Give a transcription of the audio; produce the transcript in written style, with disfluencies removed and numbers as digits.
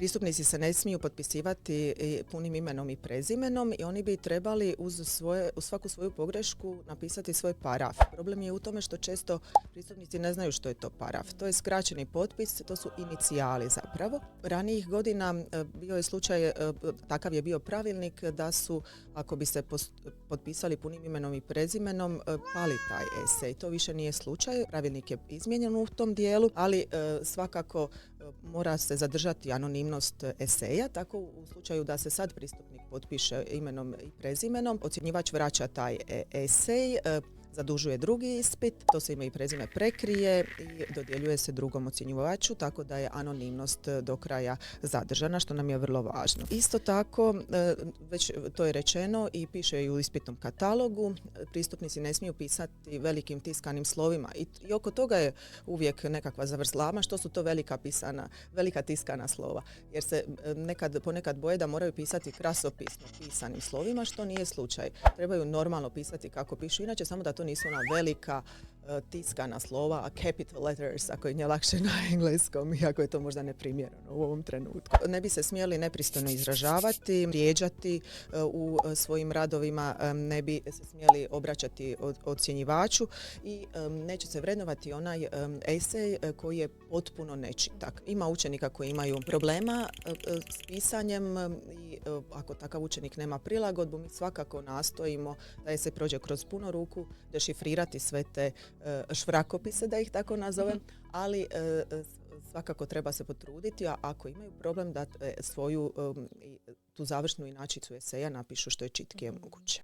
Pristupnici se ne smiju potpisivati punim imenom i prezimenom i oni bi trebali uz svaku svoju pogrešku napisati svoj paraf. Problem je u tome što često pristupnici ne znaju što je to paraf. To je skraćeni potpis, to su inicijali zapravo. Ranijih godina bio je slučaj, takav je bio pravilnik da su, ako bi se potpisali punim imenom i prezimenom, pali taj esej. To više nije slučaj. Pravilnik je izmijenjen u tom dijelu, ali svakako mora se zadržati anonimnost eseja, tako u slučaju da se sad pristupnik potpiše imenom i prezimenom, ocjenjivač vraća taj esej, zadužuje drugi ispit, to se ime i prezime prekrije i dodjeljuje se drugom ocjenjivaču, tako da je anonimnost do kraja zadržana, što nam je vrlo važno. Isto tako, već to je rečeno i piše i u ispitnom katalogu, pristupnici ne smiju pisati velikim tiskanim slovima i oko toga je uvijek nekakva zavrzlama, što su to velika tiskana slova, jer se ponekad boje da moraju pisati krasopisno pisanim slovima, što nije slučaj. Trebaju normalno pisati kako pišu, inače samo da to nisu ona velika tiskana slova, a capital letters, ako je lakše na engleskom, iako je to možda neprimjereno u ovom trenutku. Ne bi se smjeli nepristojno izražavati, vrijeđati u svojim radovima, ne bi se smjeli obraćati ocjenjivaču i neće se vrednovati onaj esej koji je potpuno nečitak. Ima učenika koji imaju problema s pisanjem i ako takav učenik nema prilagodbu, mi svakako nastojimo da se prođe kroz puno ruku, dešifrirati sve te švrakopise, da ih tako nazovem, ali svakako treba se potruditi, a ako imaju problem da svoju tu završnu inačicu eseja napišu što je čitkije moguće.